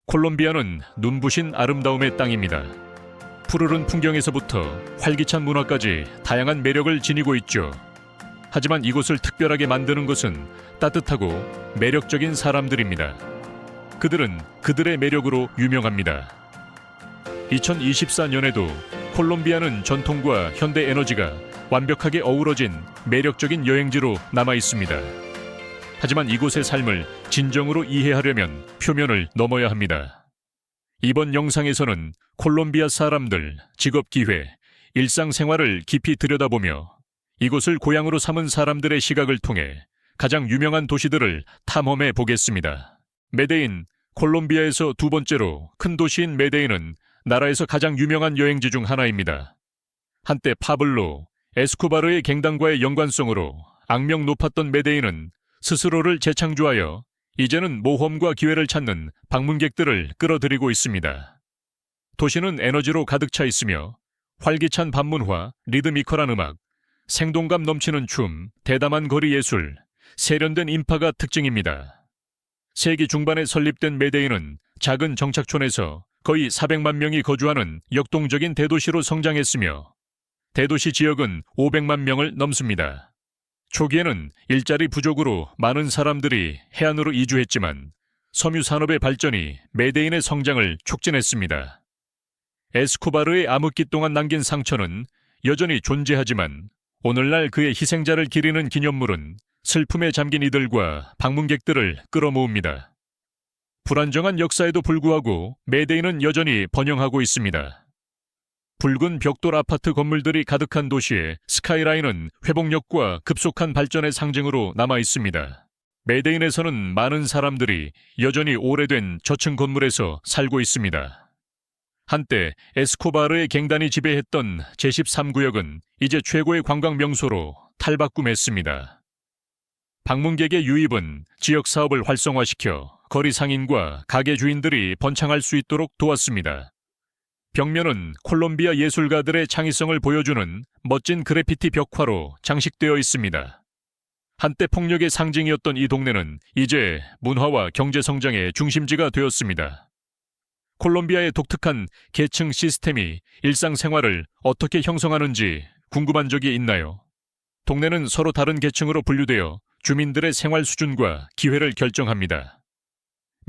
콜롬비아는 눈부신 아름다움의 땅입니다. 푸르른 풍경에서부터 활기찬 문화까지 다양한 매력을 지니고 있죠. 하지만 이곳을 특별하게 만드는 것은 따뜻하고 매력적인 사람들입니다. 그들은 그들의 매력으로 유명합니다. 2024년에도 콜롬비아는 전통과 현대 에너지가 완벽하게 어우러진 매력적인 여행지로 남아 있습니다. 하지만 이곳의 삶을 진정으로 이해하려면 표면을 넘어야 합니다. 이번 영상에서는 콜롬비아 사람들, 직업 기회, 일상생활을 깊이 들여다보며 이곳을 고향으로 삼은 사람들의 시각을 통해 가장 유명한 도시들을 탐험해 보겠습니다. 메데인, 콜롬비아에서 두 번째로 큰 도시인 메데인은 나라에서 가장 유명한 여행지 중 하나입니다. 한때 파블로, 에스코바르의 갱단과의 연관성으로 악명 높았던 메데인은 스스로를 재창조하여 이제는 모험과 기회를 찾는 방문객들을 끌어들이고 있습니다. 도시는 에너지로 가득 차 있으며 활기찬 밤문화, 리드미컬한 음악, 생동감 넘치는 춤, 대담한 거리 예술, 세련된 인파가 특징입니다. 세기 중반에 설립된 메데인은 작은 정착촌에서 거의 400만 명이 거주하는 역동적인 대도시로 성장했으며 대도시 지역은 500만 명을 넘습니다. 초기에는 일자리 부족으로 많은 사람들이 해안으로 이주했지만 섬유 산업의 발전이 메데인의 성장을 촉진했습니다. 에스코바르의 암흑기 동안 남긴 상처는 여전히 존재하지만 오늘날 그의 희생자를 기리는 기념물은 슬픔에 잠긴 이들과 방문객들을 끌어모읍니다. 불안정한 역사에도 불구하고 메데인은 여전히 번영하고 있습니다. 붉은 벽돌 아파트 건물들이 가득한 도시의 스카이라인은 회복력과 급속한 발전의 상징으로 남아 있습니다. 메데인에서는 많은 사람들이 여전히 오래된 저층 건물에서 살고 있습니다. 한때 에스코바르의 갱단이 지배했던 제13구역은 이제 최고의 관광 명소로 탈바꿈했습니다. 방문객의 유입은 지역 사업을 활성화시켜 거리 상인과 가게 주인들이 번창할 수 있도록 도왔습니다. 벽면은 콜롬비아 예술가들의 창의성을 보여주는 멋진 그래피티 벽화로 장식되어 있습니다. 한때 폭력의 상징이었던 이 동네는 이제 문화와 경제 성장의 중심지가 되었습니다. 콜롬비아의 독특한 계층 시스템이 일상생활을 어떻게 형성하는지 궁금한 적이 있나요? 동네는 서로 다른 계층으로 분류되어 주민들의 생활 수준과 기회를 결정합니다.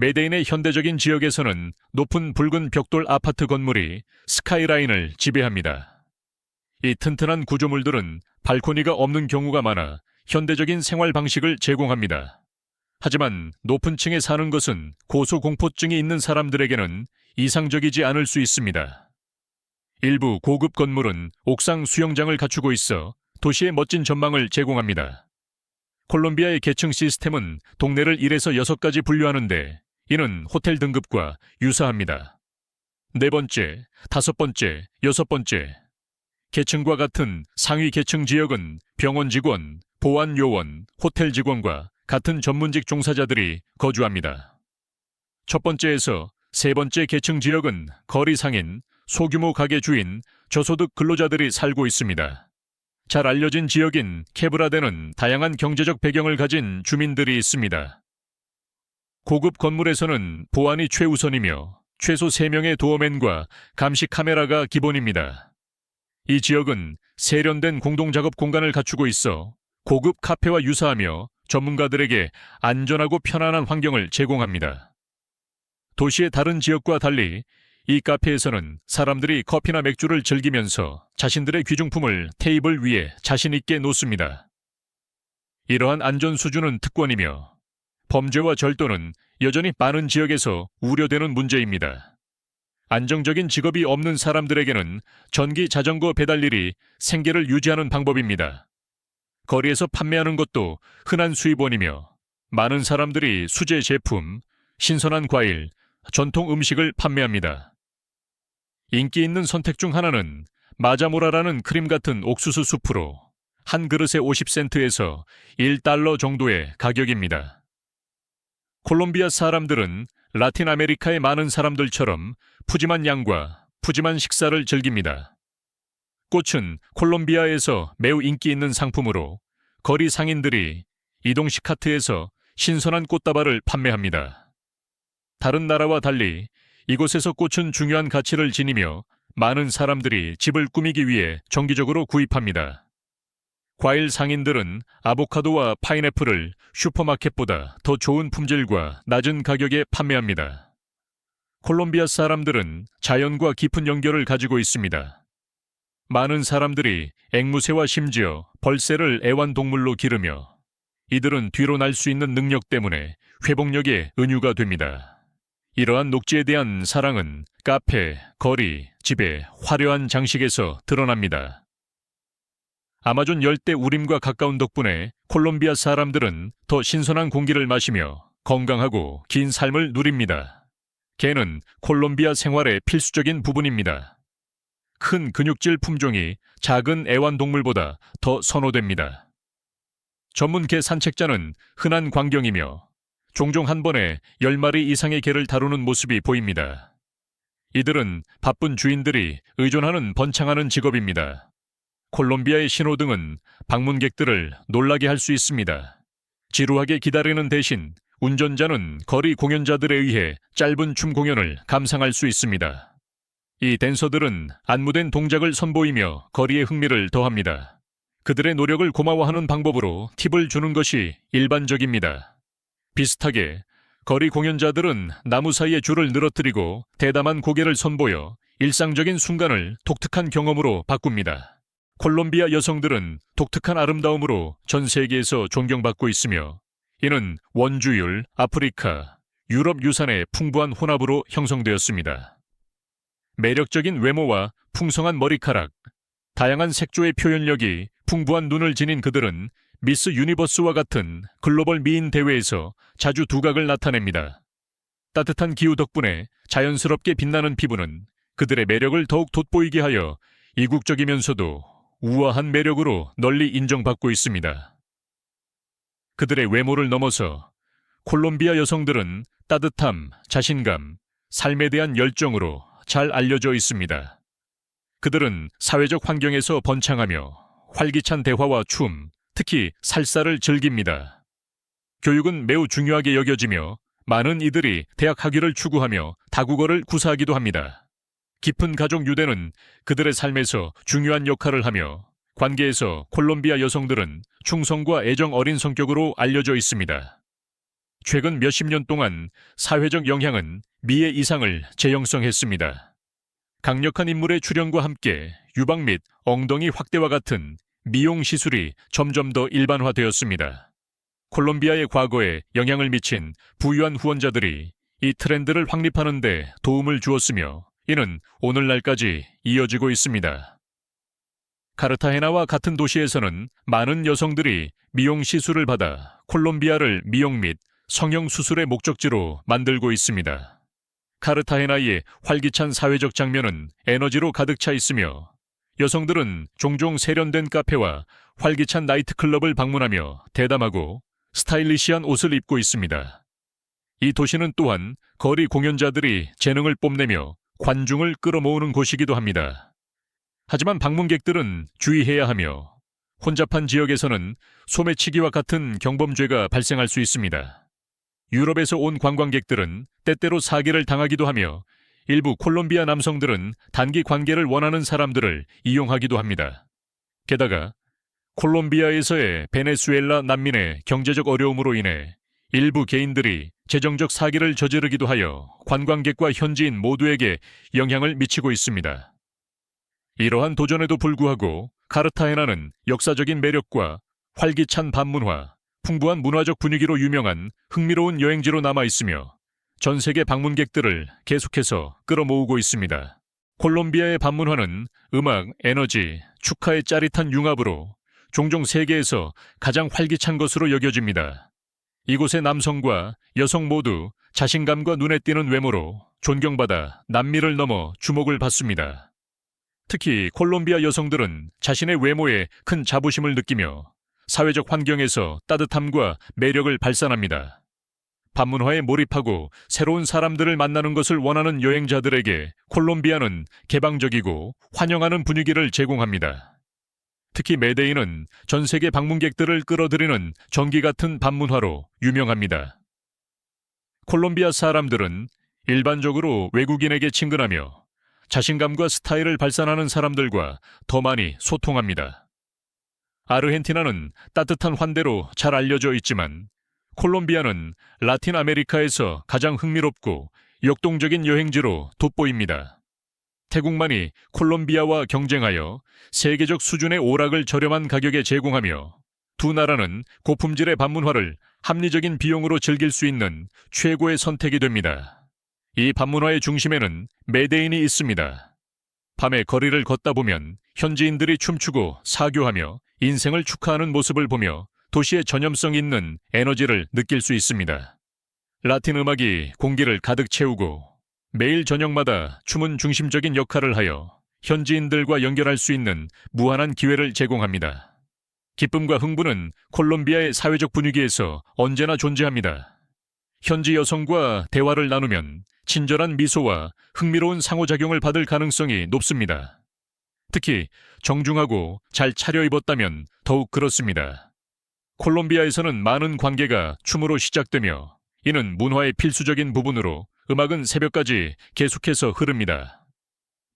메데인의 현대적인 지역에서는 높은 붉은 벽돌 아파트 건물이 스카이라인을 지배합니다. 이 튼튼한 구조물들은 발코니가 없는 경우가 많아 현대적인 생활 방식을 제공합니다. 하지만 높은 층에 사는 것은 고소공포증이 있는 사람들에게는 이상적이지 않을 수 있습니다. 일부 고급 건물은 옥상 수영장을 갖추고 있어 도시의 멋진 전망을 제공합니다. 콜롬비아의 계층 시스템은 동네를 1에서 6가지 분류하는데 이는 호텔 등급과 유사합니다. 4번째, 5번째, 6번째. 계층과 같은 상위 계층 지역은 병원 직원, 보안 요원, 호텔 직원과 같은 전문직 종사자들이 거주합니다. 첫 번째에서 3번째 계층 지역은 거리 상인, 소규모 가게 주인, 저소득 근로자들이 살고 있습니다. 잘 알려진 지역인 케브라데는 다양한 경제적 배경을 가진 주민들이 있습니다. 고급 건물에서는 보안이 최우선이며 최소 3명의 도어맨과 감시 카메라가 기본입니다. 이 지역은 세련된 공동작업 공간을 갖추고 있어 고급 카페와 유사하며 전문가들에게 안전하고 편안한 환경을 제공합니다. 도시의 다른 지역과 달리 이 카페에서는 사람들이 커피나 맥주를 즐기면서 자신들의 귀중품을 테이블 위에 자신 있게 놓습니다. 이러한 안전 수준은 특권이며 범죄와 절도는 여전히 많은 지역에서 우려되는 문제입니다. 안정적인 직업이 없는 사람들에게는 전기 자전거 배달일이 생계를 유지하는 방법입니다. 거리에서 판매하는 것도 흔한 수입원이며 많은 사람들이 수제 제품, 신선한 과일, 전통 음식을 판매합니다. 인기 있는 선택 중 하나는 마자모라라는 크림 같은 옥수수 수프로 한 그릇에 50센트에서 1달러 정도의 가격입니다. 콜롬비아 사람들은 라틴 아메리카의 많은 사람들처럼 푸짐한 양과 푸짐한 식사를 즐깁니다. 꽃은 콜롬비아에서 매우 인기 있는 상품으로 거리 상인들이 이동식 카트에서 신선한 꽃다발을 판매합니다. 다른 나라와 달리 이곳에서 꽃은 중요한 가치를 지니며 많은 사람들이 집을 꾸미기 위해 정기적으로 구입합니다. 과일 상인들은 아보카도와 파인애플을 슈퍼마켓보다 더 좋은 품질과 낮은 가격에 판매합니다. 콜롬비아 사람들은 자연과 깊은 연결을 가지고 있습니다. 많은 사람들이 앵무새와 심지어 벌새를 애완동물로 기르며 이들은 뒤로 날 수 있는 능력 때문에 회복력의 은유가 됩니다. 이러한 녹지에 대한 사랑은 카페, 거리, 집의 화려한 장식에서 드러납니다. 아마존 열대 우림과 가까운 덕분에 콜롬비아 사람들은 더 신선한 공기를 마시며 건강하고 긴 삶을 누립니다. 개는 콜롬비아 생활의 필수적인 부분입니다. 큰 근육질 품종이 작은 애완동물보다 더 선호됩니다. 전문 개 산책자는 흔한 광경이며 종종 한 번에 10마리 이상의 개를 다루는 모습이 보입니다. 이들은 바쁜 주인들이 의존하는 번창하는 직업입니다. 콜롬비아의 신호등은 방문객들을 놀라게 할 수 있습니다. 지루하게 기다리는 대신 운전자는 거리 공연자들에 의해 짧은 춤 공연을 감상할 수 있습니다. 이 댄서들은 안무된 동작을 선보이며 거리의 흥미를 더합니다. 그들의 노력을 고마워하는 방법으로 팁을 주는 것이 일반적입니다. 비슷하게 거리 공연자들은 나무 사이에 줄을 늘어뜨리고 대담한 고개를 선보여 일상적인 순간을 독특한 경험으로 바꿉니다. 콜롬비아 여성들은 독특한 아름다움으로 전 세계에서 존경받고 있으며 이는 원주율, 아프리카, 유럽 유산의 풍부한 혼합으로 형성되었습니다. 매력적인 외모와 풍성한 머리카락, 다양한 색조의 표현력이 풍부한 눈을 지닌 그들은 미스 유니버스와 같은 글로벌 미인 대회에서 자주 두각을 나타냅니다. 따뜻한 기후 덕분에 자연스럽게 빛나는 피부는 그들의 매력을 더욱 돋보이게 하여 이국적이면서도 우아한 매력으로 널리 인정받고 있습니다. 그들의 외모를 넘어서 콜롬비아 여성들은 따뜻함, 자신감, 삶에 대한 열정으로 잘 알려져 있습니다. 그들은 사회적 환경에서 번창하며 활기찬 대화와 춤, 특히 살사를 즐깁니다. 교육은 매우 중요하게 여겨지며 많은 이들이 대학 학위를 추구하며 다국어를 구사하기도 합니다. 깊은 가족 유대는 그들의 삶에서 중요한 역할을 하며 관계에서 콜롬비아 여성들은 충성과 애정 어린 성격으로 알려져 있습니다. 최근 몇십 년 동안 사회적 영향은 미의 이상을 재형성했습니다. 강력한 인물의 출연과 함께 유방 및 엉덩이 확대와 같은 미용 시술이 점점 더 일반화되었습니다. 콜롬비아의 과거에 영향을 미친 부유한 후원자들이 이 트렌드를 확립하는 데 도움을 주었으며 이는 오늘날까지 이어지고 있습니다. 카르타헤나와 같은 도시에서는 많은 여성들이 미용 시술을 받아 콜롬비아를 미용 및 성형 수술의 목적지로 만들고 있습니다. 카르타헤나의 활기찬 사회적 장면은 에너지로 가득 차 있으며 여성들은 종종 세련된 카페와 활기찬 나이트클럽을 방문하며 대담하고 스타일리시한 옷을 입고 있습니다. 이 도시는 또한 거리 공연자들이 재능을 뽐내며 관중을 끌어모으는 곳이기도 합니다. 하지만 방문객들은 주의해야 하며 혼잡한 지역에서는 소매치기와 같은 경범죄가 발생할 수 있습니다. 유럽에서 온 관광객들은 때때로 사기를 당하기도 하며 일부 콜롬비아 남성들은 단기 관계를 원하는 사람들을 이용하기도 합니다. 게다가 콜롬비아에서의 베네수엘라 난민의 경제적 어려움으로 인해 일부 개인들이 재정적 사기를 저지르기도 하여 관광객과 현지인 모두에게 영향을 미치고 있습니다. 이러한 도전에도 불구하고 카르타헤나는 역사적인 매력과 활기찬 밤문화, 풍부한 문화적 분위기로 유명한 흥미로운 여행지로 남아 있으며 전 세계 방문객들을 계속해서 끌어모으고 있습니다. 콜롬비아의 밤문화는 음악, 에너지, 축하의 짜릿한 융합으로 종종 세계에서 가장 활기찬 것으로 여겨집니다. 이곳의 남성과 여성 모두 자신감과 눈에 띄는 외모로 존경받아 남미를 넘어 주목을 받습니다. 특히 콜롬비아 여성들은 자신의 외모에 큰 자부심을 느끼며 사회적 환경에서 따뜻함과 매력을 발산합니다. 밤문화에 몰입하고 새로운 사람들을 만나는 것을 원하는 여행자들에게 콜롬비아는 개방적이고 환영하는 분위기를 제공합니다. 특히 메데인은 전 세계 방문객들을 끌어들이는 전기 같은 밤문화로 유명합니다. 콜롬비아 사람들은 일반적으로 외국인에게 친근하며 자신감과 스타일을 발산하는 사람들과 더 많이 소통합니다. 아르헨티나는 따뜻한 환대로 잘 알려져 있지만 콜롬비아는 라틴 아메리카에서 가장 흥미롭고 역동적인 여행지로 돋보입니다. 태국만이 콜롬비아와 경쟁하여 세계적 수준의 오락을 저렴한 가격에 제공하며 두 나라는 고품질의 반문화를 합리적인 비용으로 즐길 수 있는 최고의 선택이 됩니다. 이 반문화의 중심에는 메데인이 있습니다. 밤에 거리를 걷다 보면 현지인들이 춤추고 사교하며 인생을 축하하는 모습을 보며 도시의 전염성 있는 에너지를 느낄 수 있습니다. 라틴 음악이 공기를 가득 채우고 매일 저녁마다 춤은 중심적인 역할을 하여 현지인들과 연결할 수 있는 무한한 기회를 제공합니다. 기쁨과 흥분은 콜롬비아의 사회적 분위기에서 언제나 존재합니다. 현지 여성과 대화를 나누면 친절한 미소와 흥미로운 상호작용을 받을 가능성이 높습니다. 특히 정중하고 잘 차려입었다면 더욱 그렇습니다. 콜롬비아에서는 많은 관계가 춤으로 시작되며 이는 문화의 필수적인 부분으로 음악은 새벽까지 계속해서 흐릅니다.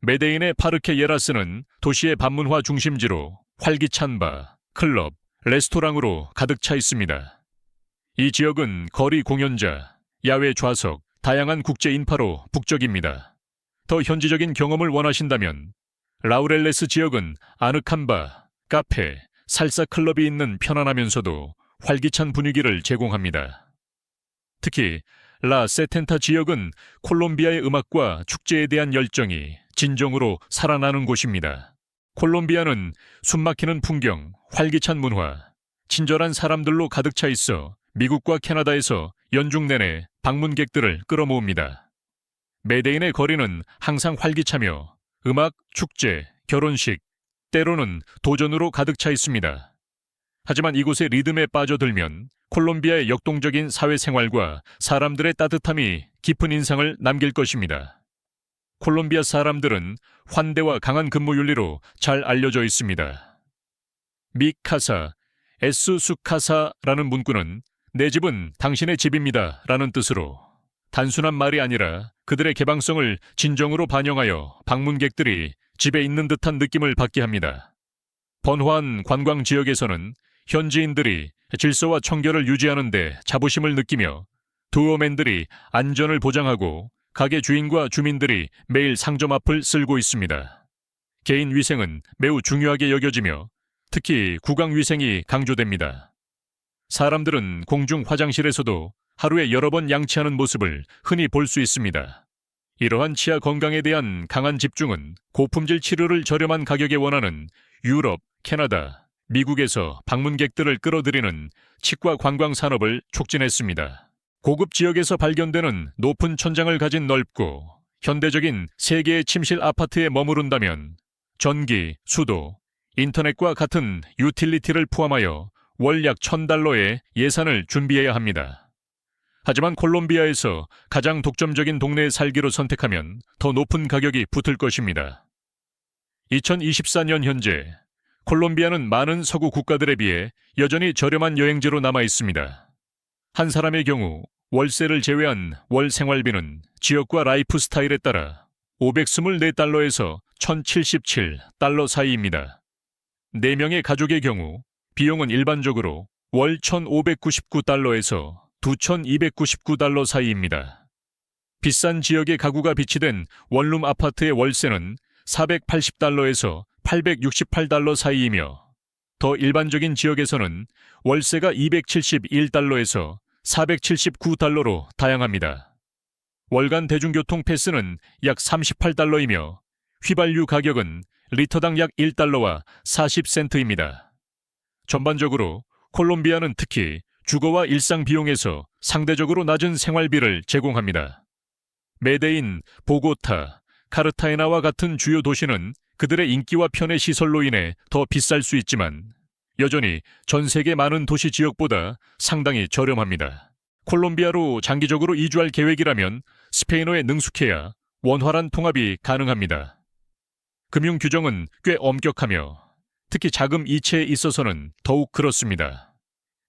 메데인의 파르케 예라스는 도시의 반문화 중심지로 활기찬 바, 클럽, 레스토랑으로 가득 차 있습니다. 이 지역은 거리 공연자, 야외 좌석, 다양한 국제 인파로 북적입니다. 더 현지적인 경험을 원하신다면 라우렐레스 지역은 아늑한 바, 카페, 살사 클럽이 있는 편안하면서도 활기찬 분위기를 제공합니다. 특히 라 세텐타 지역은 콜롬비아의 음악과 축제에 대한 열정이 진정으로 살아나는 곳입니다. 콜롬비아는 숨막히는 풍경, 활기찬 문화, 친절한 사람들로 가득 차 있어 미국과 캐나다에서 연중 내내 방문객들을 끌어모읍니다. 메데인의 거리는 항상 활기차며 음악, 축제, 결혼식, 때로는 도전으로 가득 차 있습니다. 하지만 이곳의 리듬에 빠져들면 콜롬비아의 역동적인 사회생활과 사람들의 따뜻함이 깊은 인상을 남길 것입니다. 콜롬비아 사람들은 환대와 강한 근무윤리로 잘 알려져 있습니다. 미카사, 에스수카사라는 문구는 내 집은 당신의 집입니다 라는 뜻으로 단순한 말이 아니라 그들의 개방성을 진정으로 반영하여 방문객들이 집에 있는 듯한 느낌을 받게 합니다. 번화한 관광 지역에서는 현지인들이 질서와 청결을 유지하는 데 자부심을 느끼며 도어맨들이 안전을 보장하고 가게 주인과 주민들이 매일 상점 앞을 쓸고 있습니다. 개인 위생은 매우 중요하게 여겨지며 특히 구강 위생이 강조됩니다. 사람들은 공중 화장실에서도 하루에 여러 번 양치하는 모습을 흔히 볼 수 있습니다. 이러한 치아 건강에 대한 강한 집중은 고품질 치료를 저렴한 가격에 원하는 유럽, 캐나다, 미국에서 방문객들을 끌어들이는 치과 관광 산업을 촉진했습니다. 고급 지역에서 발견되는 높은 천장을 가진 넓고 현대적인 3개의 침실 아파트에 머무른다면 전기, 수도, 인터넷과 같은 유틸리티를 포함하여 월 약 $1,000의 예산을 준비해야 합니다. 하지만 콜롬비아에서 가장 독점적인 동네에 살기로 선택하면 더 높은 가격이 붙을 것입니다. 2024년 현재 콜롬비아는 많은 서구 국가들에 비해 여전히 저렴한 여행지로 남아 있습니다. 한 사람의 경우 월세를 제외한 월 생활비는 지역과 라이프 스타일에 따라 $524에서 $1,077 사이입니다. 4명의 가족의 경우 비용은 일반적으로 월 $1,599에서 $2,299 사이입니다. 비싼 지역의 가구가 비치된 원룸 아파트의 월세는 $480에서 $868 사이이며 더 일반적인 지역에서는 월세가 $271에서 $479로 다양합니다. 월간 대중교통 패스는 약 $38이며 휘발유 가격은 리터당 약 $1와 40센트입니다. 전반적으로 콜롬비아는 특히 주거와 일상 비용에서 상대적으로 낮은 생활비를 제공합니다. 메데인, 보고타, 카르타헤나와 같은 주요 도시는 그들의 인기와 편의 시설로 인해 더 비쌀 수 있지만 여전히 전 세계 많은 도시 지역보다 상당히 저렴합니다. 콜롬비아로 장기적으로 이주할 계획이라면 스페인어에 능숙해야 원활한 통합이 가능합니다. 금융 규정은 꽤 엄격하며 특히 자금 이체에 있어서는 더욱 그렇습니다.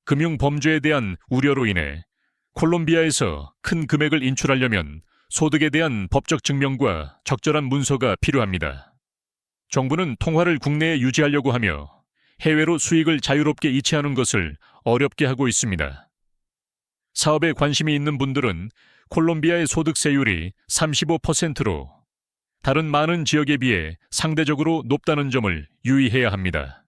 금융 범죄에 대한 우려로 인해 콜롬비아에서 큰 금액을 인출하려면 소득에 대한 법적 증명과 적절한 문서가 필요합니다. 정부는 통화를 국내에 유지하려고 하며 해외로 수익을 자유롭게 이체하는 것을 어렵게 하고 있습니다. 사업에 관심이 있는 분들은 콜롬비아의 소득세율이 35%로 다른 많은 지역에 비해 상대적으로 높다는 점을 유의해야 합니다.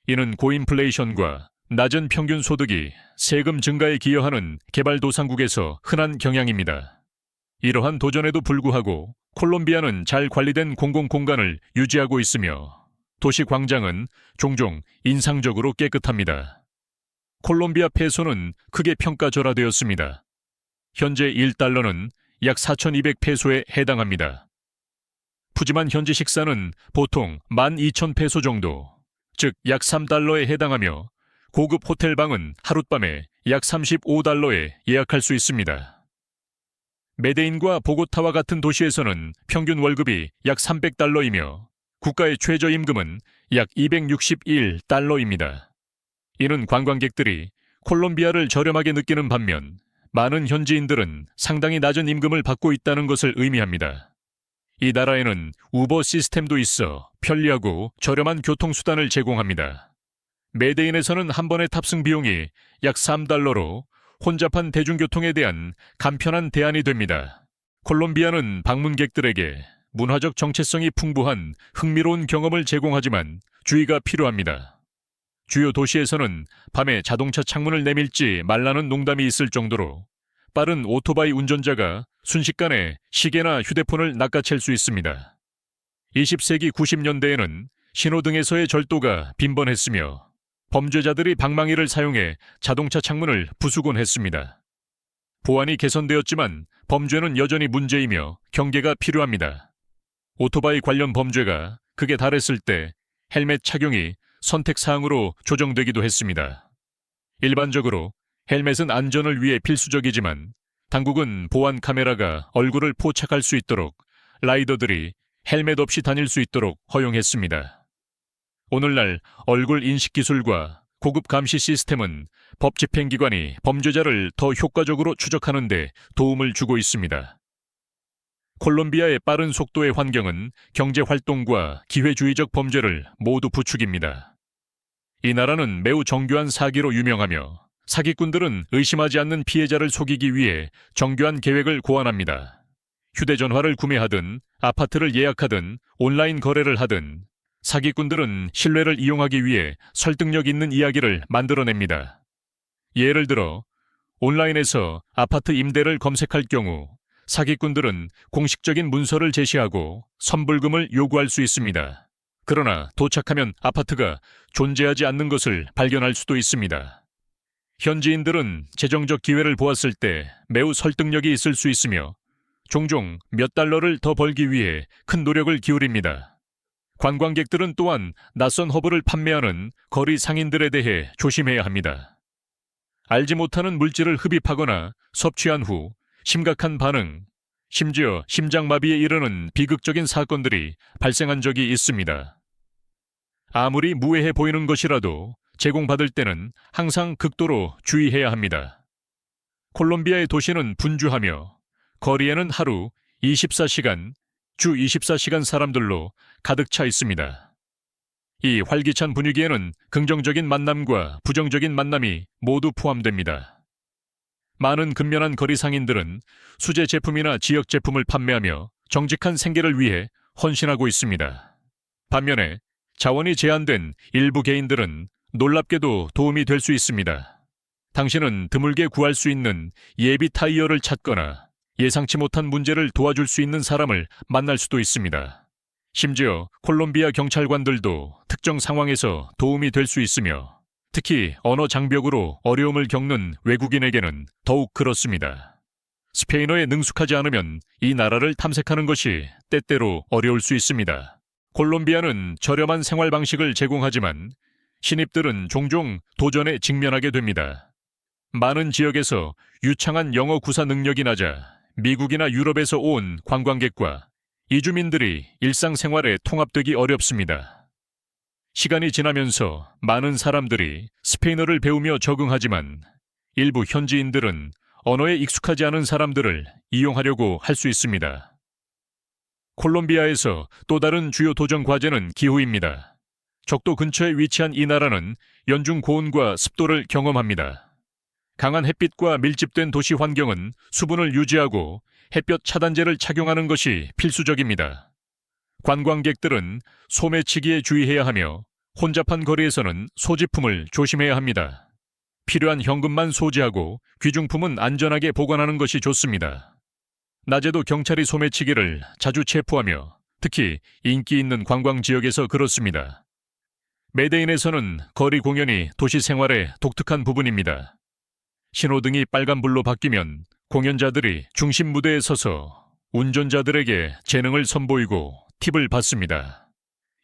이는 고인플레이션과 낮은 평균 소득이 세금 증가에 기여하는 개발도상국에서 흔한 경향입니다. 이러한 도전에도 불구하고 콜롬비아는 잘 관리된 공공공간을 유지하고 있으며 도시 광장은 종종 인상적으로 깨끗합니다. 콜롬비아 페소는 크게 평가절하되었습니다. 현재 1달러는 약 4,200페소에 해당합니다. 푸짐한 현지 식사는 보통 12,000페소 정도, 즉 약 3달러에 해당하며 고급 호텔방은 하룻밤에 약 35달러에 예약할 수 있습니다. 메데인과 보고타와 같은 도시에서는 평균 월급이 약 300달러이며 국가의 최저임금은 약 261달러입니다. 이는 관광객들이 콜롬비아를 저렴하게 느끼는 반면 많은 현지인들은 상당히 낮은 임금을 받고 있다는 것을 의미합니다. 이 나라에는 우버 시스템도 있어 편리하고 저렴한 교통수단을 제공합니다. 메데인에서는 한 번의 탑승 비용이 약 3달러로 혼잡한 대중교통에 대한 간편한 대안이 됩니다. 콜롬비아는 방문객들에게 문화적 정체성이 풍부한 흥미로운 경험을 제공하지만 주의가 필요합니다. 주요 도시에서는 밤에 자동차 창문을 내밀지 말라는 농담이 있을 정도로 빠른 오토바이 운전자가 순식간에 시계나 휴대폰을 낚아챌 수 있습니다. 20세기 90년대에는 신호등에서의 절도가 빈번했으며 범죄자들이 방망이를 사용해 자동차 창문을 부수곤 했습니다. 보안이 개선되었지만 범죄는 여전히 문제이며 경계가 필요합니다. 오토바이 관련 범죄가 극에 달했을 때 헬멧 착용이 선택사항으로 조정되기도 했습니다. 일반적으로 헬멧은 안전을 위해 필수적이지만 당국은 보안 카메라가 얼굴을 포착할 수 있도록 라이더들이 헬멧 없이 다닐 수 있도록 허용했습니다. 오늘날 얼굴 인식 기술과 고급 감시 시스템은 법 집행기관이 범죄자를 더 효과적으로 추적하는 데 도움을 주고 있습니다. 콜롬비아의 빠른 속도의 환경은 경제 활동과 기회주의적 범죄를 모두 부추깁니다. 이 나라는 매우 정교한 사기로 유명하며 사기꾼들은 의심하지 않는 피해자를 속이기 위해 정교한 계획을 고안합니다. 휴대전화를 구매하든 아파트를 예약하든 온라인 거래를 하든 사기꾼들은 신뢰를 이용하기 위해 설득력 있는 이야기를 만들어냅니다. 예를 들어 온라인에서 아파트 임대를 검색할 경우 사기꾼들은 공식적인 문서를 제시하고 선불금을 요구할 수 있습니다. 그러나 도착하면 아파트가 존재하지 않는 것을 발견할 수도 있습니다. 현지인들은 재정적 기회를 보았을 때 매우 설득력이 있을 수 있으며 종종 몇 달러를 더 벌기 위해 큰 노력을 기울입니다. 관광객들은 또한 낯선 허브를 판매하는 거리 상인들에 대해 조심해야 합니다. 알지 못하는 물질을 흡입하거나 섭취한 후 심각한 반응, 심지어 심장마비에 이르는 비극적인 사건들이 발생한 적이 있습니다. 아무리 무해해 보이는 것이라도 제공받을 때는 항상 극도로 주의해야 합니다. 콜롬비아의 도시는 분주하며 거리에는 하루 24시간, 주 24시간 사람들로 가득 차 있습니다. 이 활기찬 분위기에는 긍정적인 만남과 부정적인 만남이 모두 포함됩니다. 많은 근면한 거리 상인들은 수제 제품이나 지역 제품을 판매하며 정직한 생계를 위해 헌신하고 있습니다. 반면에 자원이 제한된 일부 개인들은 놀랍게도 도움이 될 수 있습니다. 당신은 드물게 구할 수 있는 예비 타이어를 찾거나 예상치 못한 문제를 도와줄 수 있는 사람을 만날 수도 있습니다. 심지어 콜롬비아 경찰관들도 특정 상황에서 도움이 될 수 있으며 특히 언어 장벽으로 어려움을 겪는 외국인에게는 더욱 그렇습니다. 스페인어에 능숙하지 않으면 이 나라를 탐색하는 것이 때때로 어려울 수 있습니다. 콜롬비아는 저렴한 생활 방식을 제공하지만 신입들은 종종 도전에 직면하게 됩니다. 많은 지역에서 유창한 영어 구사 능력이 낮아 미국이나 유럽에서 온 관광객과 이주민들이 일상생활에 통합되기 어렵습니다. 시간이 지나면서 많은 사람들이 스페인어를 배우며 적응하지만 일부 현지인들은 언어에 익숙하지 않은 사람들을 이용하려고 할 수 있습니다. 콜롬비아에서 또 다른 주요 도전 과제는 기후입니다. 적도 근처에 위치한 이 나라는 연중 고온과 습도를 경험합니다. 강한 햇빛과 밀집된 도시 환경은 수분을 유지하고 햇볕 차단제를 착용하는 것이 필수적입니다. 관광객들은 소매치기에 주의해야 하며 혼잡한 거리에서는 소지품을 조심해야 합니다. 필요한 현금만 소지하고 귀중품은 안전하게 보관하는 것이 좋습니다. 낮에도 경찰이 소매치기를 자주 체포하며 특히 인기 있는 관광 지역에서 그렇습니다. 메데인에서는 거리 공연이 도시 생활의 독특한 부분입니다. 신호등이 빨간불로 바뀌면 공연자들이 중심 무대에 서서 운전자들에게 재능을 선보이고 팁을 받습니다.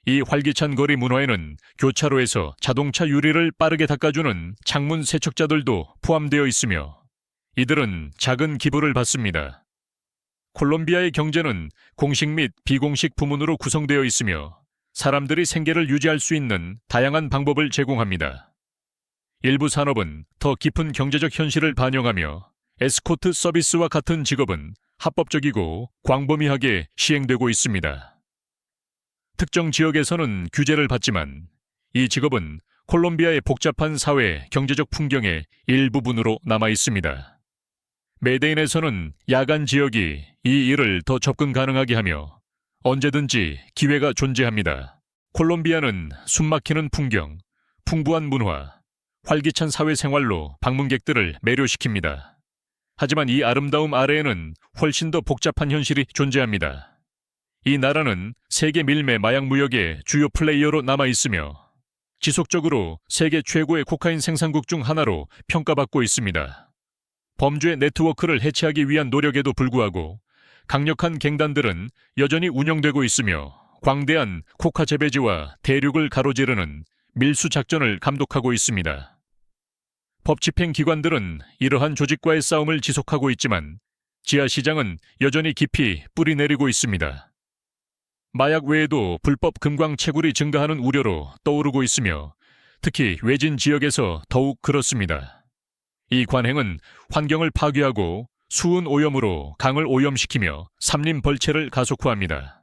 이 활기찬 거리 문화에는 교차로에서 자동차 유리를 빠르게 닦아주는 창문 세척자들도 포함되어 있으며 이들은 작은 기부를 받습니다. 콜롬비아의 경제는 공식 및 비공식 부문으로 구성되어 있으며 사람들이 생계를 유지할 수 있는 다양한 방법을 제공합니다. 일부 산업은 더 깊은 경제적 현실을 반영하며 에스코트 서비스와 같은 직업은 합법적이고 광범위하게 시행되고 있습니다. 특정 지역에서는 규제를 받지만 이 직업은 콜롬비아의 복잡한 사회, 경제적 풍경의 일부분으로 남아 있습니다. 메데인에서는 야간 지역이 이 일을 더 접근 가능하게 하며 언제든지 기회가 존재합니다. 콜롬비아는 숨막히는 풍경, 풍부한 문화, 활기찬 사회생활로 방문객들을 매료시킵니다. 하지만 이 아름다움 아래에는 훨씬 더 복잡한 현실이 존재합니다. 이 나라는 세계 밀매 마약 무역의 주요 플레이어로 남아 있으며 지속적으로 세계 최고의 코카인 생산국 중 하나로 평가받고 있습니다. 범죄 네트워크를 해체하기 위한 노력에도 불구하고 강력한 갱단들은 여전히 운영되고 있으며 광대한 코카 재배지와 대륙을 가로지르는 밀수 작전을 감독하고 있습니다. 법 집행 기관들은 이러한 조직과의 싸움을 지속하고 있지만 지하 시장은 여전히 깊이 뿌리내리고 있습니다. 마약 외에도 불법 금광 채굴이 증가하는 우려로 떠오르고 있으며 특히 외진 지역에서 더욱 그렇습니다. 이 관행은 환경을 파괴하고 수은 오염으로 강을 오염시키며 산림 벌채를 가속화합니다.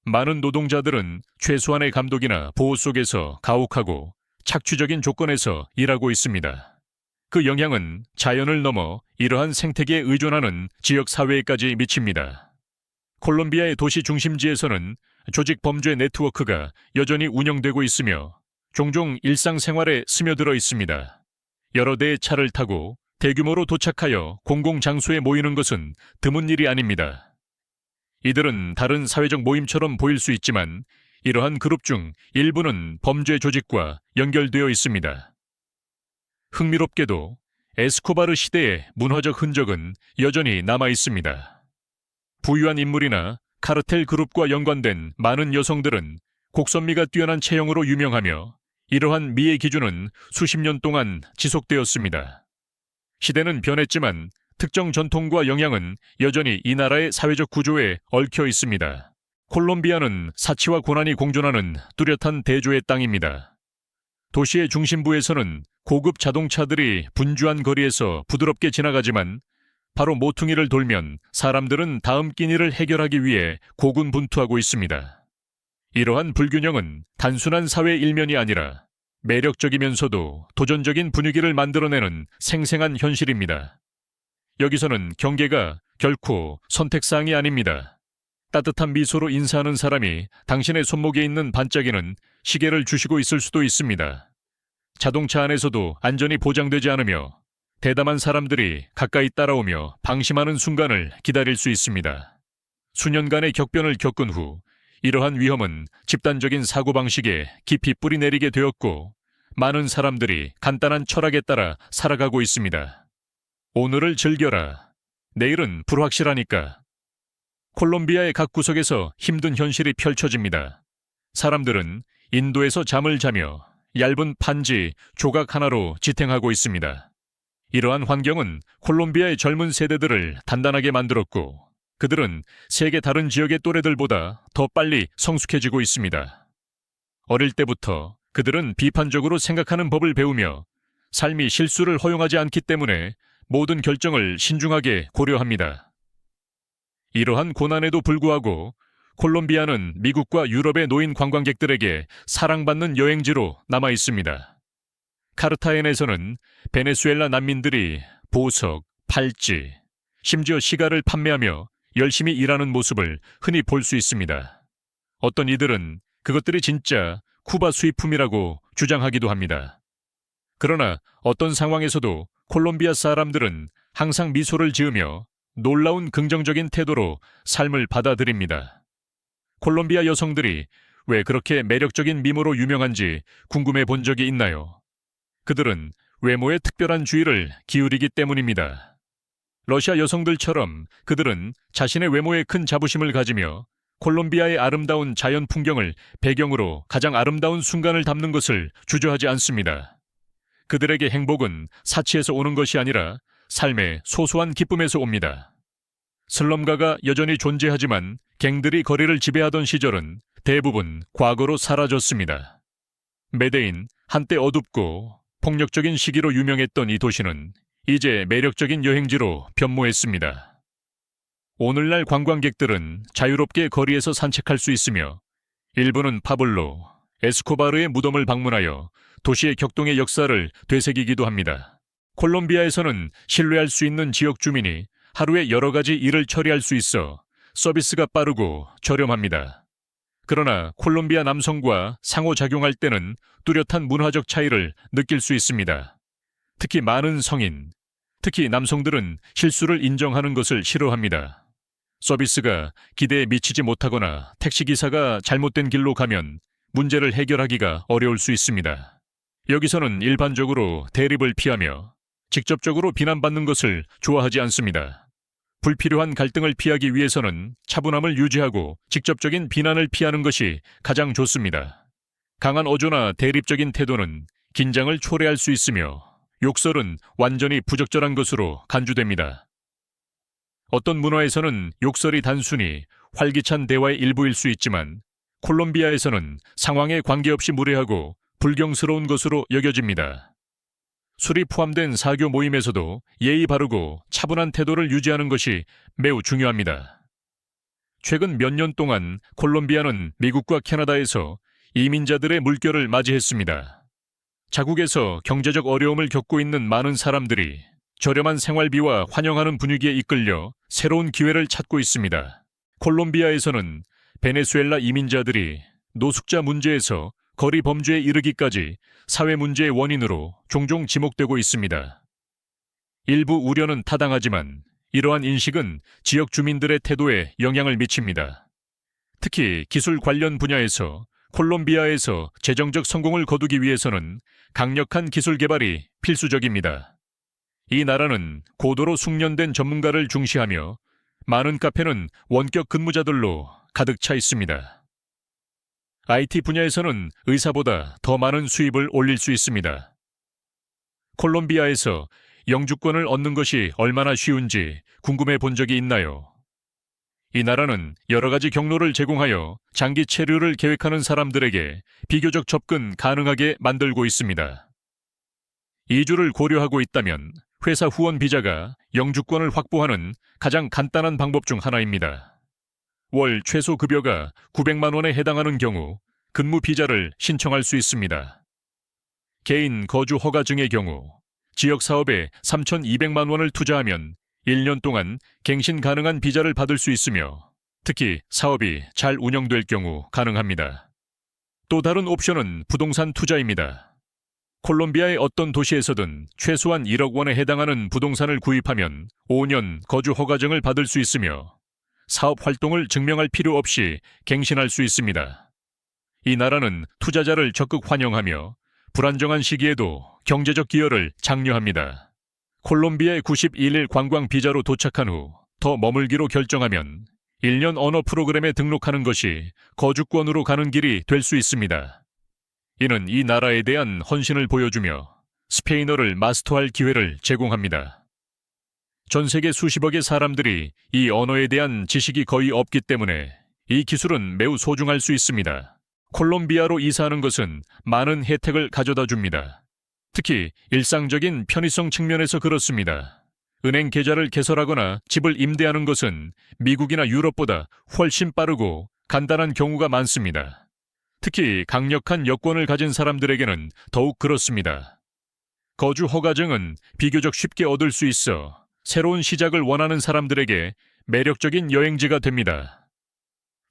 많은 노동자들은 최소한의 감독이나 보호 속에서 가혹하고 착취적인 조건에서 일하고 있습니다. 그 영향은 자연을 넘어 이러한 생태계에 의존하는 지역 사회에까지 미칩니다. 콜롬비아의 도시 중심지에서는 조직 범죄 네트워크가 여전히 운영되고 있으며 종종 일상생활에 스며들어 있습니다. 여러 대의 차를 타고 대규모로 도착하여 공공장소에 모이는 것은 드문 일이 아닙니다. 이들은 다른 사회적 모임처럼 보일 수 있지만 이러한 그룹 중 일부는 범죄 조직과 연결되어 있습니다. 흥미롭게도 에스코바르 시대의 문화적 흔적은 여전히 남아 있습니다. 부유한 인물이나 카르텔 그룹과 연관된 많은 여성들은 곡선미가 뛰어난 체형으로 유명하며 이러한 미의 기준은 수십 년 동안 지속되었습니다. 시대는 변했지만 특정 전통과 영향은 여전히 이 나라의 사회적 구조에 얽혀 있습니다. 콜롬비아는 사치와 고난이 공존하는 뚜렷한 대조의 땅입니다. 도시의 중심부에서는 고급 자동차들이 분주한 거리에서 부드럽게 지나가지만 바로 모퉁이를 돌면 사람들은 다음 끼니를 해결하기 위해 고군분투하고 있습니다. 이러한 불균형은 단순한 사회 일면이 아니라 매력적이면서도 도전적인 분위기를 만들어내는 생생한 현실입니다. 여기서는 경계가 결코 선택사항이 아닙니다. 따뜻한 미소로 인사하는 사람이 당신의 손목에 있는 반짝이는 시계를 주시고 있을 수도 있습니다. 자동차 안에서도 안전이 보장되지 않으며 대담한 사람들이 가까이 따라오며 방심하는 순간을 기다릴 수 있습니다. 수년간의 격변을 겪은 후 이러한 위험은 집단적인 사고방식에 깊이 뿌리내리게 되었고 많은 사람들이 간단한 철학에 따라 살아가고 있습니다. 오늘을 즐겨라. 내일은 불확실하니까. 콜롬비아의 각 구석에서 힘든 현실이 펼쳐집니다. 사람들은 인도에서 잠을 자며 얇은 판지 조각 하나로 지탱하고 있습니다. 이러한 환경은 콜롬비아의 젊은 세대들을 단단하게 만들었고 그들은 세계 다른 지역의 또래들보다 더 빨리 성숙해지고 있습니다. 어릴 때부터 그들은 비판적으로 생각하는 법을 배우며 삶이 실수를 허용하지 않기 때문에 모든 결정을 신중하게 고려합니다. 이러한 고난에도 불구하고 콜롬비아는 미국과 유럽의 노인 관광객들에게 사랑받는 여행지로 남아 있습니다. 카르타헨에서는 베네수엘라 난민들이 보석, 팔찌, 심지어 시가를 판매하며 열심히 일하는 모습을 흔히 볼 수 있습니다. 어떤 이들은 그것들이 진짜 쿠바 수입품이라고 주장하기도 합니다. 그러나 어떤 상황에서도 콜롬비아 사람들은 항상 미소를 지으며 놀라운 긍정적인 태도로 삶을 받아들입니다. 콜롬비아 여성들이 왜 그렇게 매력적인 미모로 유명한지 궁금해 본 적이 있나요? 그들은 외모에 특별한 주의를 기울이기 때문입니다. 러시아 여성들처럼 그들은 자신의 외모에 큰 자부심을 가지며 콜롬비아의 아름다운 자연 풍경을 배경으로 가장 아름다운 순간을 담는 것을 주저하지 않습니다. 그들에게 행복은 사치에서 오는 것이 아니라 삶의 소소한 기쁨에서 옵니다. 슬럼가가 여전히 존재하지만 갱들이 거리를 지배하던 시절은 대부분 과거로 사라졌습니다. 메데인, 한때 어둡고 폭력적인 시기로 유명했던 이 도시는 이제 매력적인 여행지로 변모했습니다. 오늘날 관광객들은 자유롭게 거리에서 산책할 수 있으며 일부는 파블로, 에스코바르의 무덤을 방문하여 도시의 격동의 역사를 되새기기도 합니다. 콜롬비아에서는 신뢰할 수 있는 지역 주민이 하루에 여러 가지 일을 처리할 수 있어 서비스가 빠르고 저렴합니다. 그러나 콜롬비아 남성과 상호작용할 때는 뚜렷한 문화적 차이를 느낄 수 있습니다. 특히 많은 성인, 특히 남성들은 실수를 인정하는 것을 싫어합니다. 서비스가 기대에 미치지 못하거나 택시기사가 잘못된 길로 가면 문제를 해결하기가 어려울 수 있습니다. 여기서는 일반적으로 대립을 피하며 직접적으로 비난받는 것을 좋아하지 않습니다. 불필요한 갈등을 피하기 위해서는 차분함을 유지하고 직접적인 비난을 피하는 것이 가장 좋습니다. 강한 어조나 대립적인 태도는 긴장을 초래할 수 있으며 욕설은 완전히 부적절한 것으로 간주됩니다. 어떤 문화에서는 욕설이 단순히 활기찬 대화의 일부일 수 있지만 콜롬비아에서는 상황에 관계없이 무례하고 불경스러운 것으로 여겨집니다. 술이 포함된 사교 모임에서도 예의 바르고 차분한 태도를 유지하는 것이 매우 중요합니다. 최근 몇 년 동안 콜롬비아는 미국과 캐나다에서 이민자들의 물결을 맞이했습니다. 자국에서 경제적 어려움을 겪고 있는 많은 사람들이 저렴한 생활비와 환영하는 분위기에 이끌려 새로운 기회를 찾고 있습니다. 콜롬비아에서는 베네수엘라 이민자들이 노숙자 문제에서 거리 범죄에 이르기까지 사회 문제의 원인으로 종종 지목되고 있습니다. 일부 우려는 타당하지만 이러한 인식은 지역 주민들의 태도에 영향을 미칩니다. 특히 기술 관련 분야에서 콜롬비아에서 재정적 성공을 거두기 위해서는 강력한 기술 개발이 필수적입니다. 이 나라는 고도로 숙련된 전문가를 중시하며 많은 카페는 원격 근무자들로 가득 차 있습니다. IT 분야에서는 의사보다 더 많은 수입을 올릴 수 있습니다. 콜롬비아에서 영주권을 얻는 것이 얼마나 쉬운지 궁금해 본 적이 있나요? 이 나라는 여러 가지 경로를 제공하여 장기 체류를 계획하는 사람들에게 비교적 접근 가능하게 만들고 있습니다. 이주를 고려하고 있다면 회사 후원 비자가 영주권을 확보하는 가장 간단한 방법 중 하나입니다. 월 최소 급여가 900만 원에 해당하는 경우 근무 비자를 신청할 수 있습니다. 개인 거주 허가증의 경우 지역 사업에 3,200만 원을 투자하면 1년 동안 갱신 가능한 비자를 받을 수 있으며 특히 사업이 잘 운영될 경우 가능합니다. 또 다른 옵션은 부동산 투자입니다. 콜롬비아의 어떤 도시에서든 최소한 1억 원에 해당하는 부동산을 구입하면 5년 거주 허가증을 받을 수 있으며 사업 활동을 증명할 필요 없이 갱신할 수 있습니다. 이 나라는 투자자를 적극 환영하며 불안정한 시기에도 경제적 기여를 장려합니다. 콜롬비아에 91일 관광 비자로 도착한 후 더 머물기로 결정하면 1년 언어 프로그램에 등록하는 것이 거주권으로 가는 길이 될 수 있습니다. 이는 이 나라에 대한 헌신을 보여주며 스페인어를 마스터할 기회를 제공합니다. 전 세계 수십억의 사람들이 이 언어에 대한 지식이 거의 없기 때문에 이 기술은 매우 소중할 수 있습니다. 콜롬비아로 이사하는 것은 많은 혜택을 가져다 줍니다. 특히 일상적인 편의성 측면에서 그렇습니다. 은행 계좌를 개설하거나 집을 임대하는 것은 미국이나 유럽보다 훨씬 빠르고 간단한 경우가 많습니다. 특히 강력한 여권을 가진 사람들에게는 더욱 그렇습니다. 거주 허가증은 비교적 쉽게 얻을 수 있어 새로운 시작을 원하는 사람들에게 매력적인 여행지가 됩니다.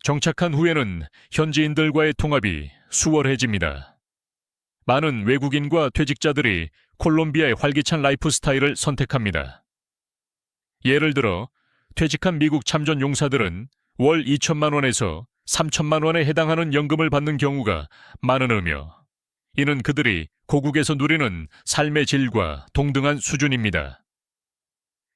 정착한 후에는 현지인들과의 통합이 수월해집니다. 많은 외국인과 퇴직자들이 콜롬비아의 활기찬 라이프 스타일을 선택합니다. 예를 들어 퇴직한 미국 참전 용사들은 월 2천만 원에서 3천만 원에 해당하는 연금을 받는 경우가 많으며, 이는 그들이 고국에서 누리는 삶의 질과 동등한 수준입니다.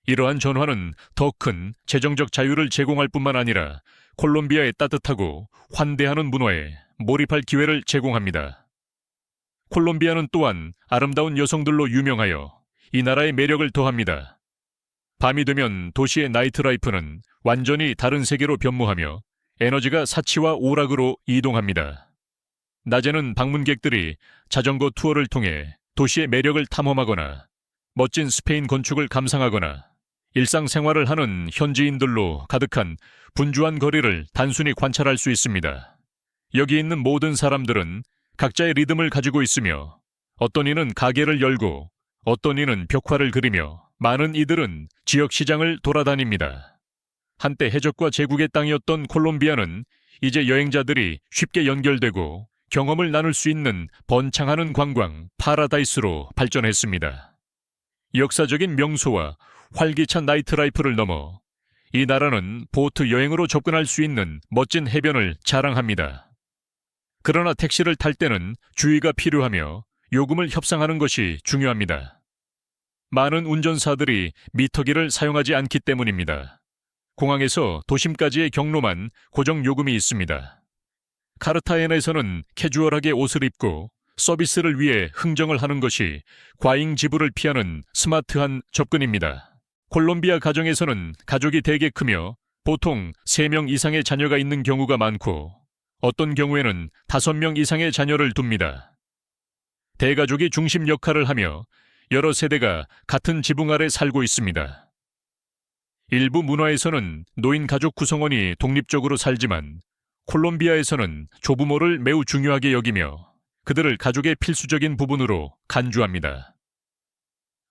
이러한 전환은 더 큰 재정적 자유를 제공할 뿐만 아니라 콜롬비아의 따뜻하고 환대하는 문화에 몰입할 기회를 제공합니다. 콜롬비아는 또한 아름다운 여성들로 유명하여 이 나라의 매력을 더합니다. 밤이 되면 도시의 나이트라이프는 완전히 다른 세계로 변모하며 에너지가 사치와 오락으로 이동합니다. 낮에는 방문객들이 자전거 투어를 통해 도시의 매력을 탐험하거나 멋진 스페인 건축을 감상하거나 일상생활을 하는 현지인들로 가득한 분주한 거리를 단순히 관찰할 수 있습니다. 여기 있는 모든 사람들은 각자의 리듬을 가지고 있으며, 어떤 이는 가게를 열고 어떤 이는 벽화를 그리며 많은 이들은 지역 시장을 돌아다닙니다. 한때 해적과 제국의 땅이었던 콜롬비아는 이제 여행자들이 쉽게 연결되고 경험을 나눌 수 있는 번창하는 관광 파라다이스로 발전했습니다. 역사적인 명소와 활기찬 나이트라이프를 넘어 이 나라는 보트 여행으로 접근할 수 있는 멋진 해변을 자랑합니다. 그러나 택시를 탈 때는 주의가 필요하며 요금을 협상하는 것이 중요합니다. 많은 운전사들이 미터기를 사용하지 않기 때문입니다. 공항에서 도심까지의 경로만 고정 요금이 있습니다. 카르타헤나에서는 캐주얼하게 옷을 입고 서비스를 위해 흥정을 하는 것이 과잉 지불을 피하는 스마트한 접근입니다. 콜롬비아 가정에서는 가족이 대개 크며 보통 3명 이상의 자녀가 있는 경우가 많고, 어떤 경우에는 5명 이상의 자녀를 둡니다. 대가족이 중심 역할을 하며 여러 세대가 같은 지붕 아래 살고 있습니다. 일부 문화에서는 노인 가족 구성원이 독립적으로 살지만, 콜롬비아에서는 조부모를 매우 중요하게 여기며 그들을 가족의 필수적인 부분으로 간주합니다.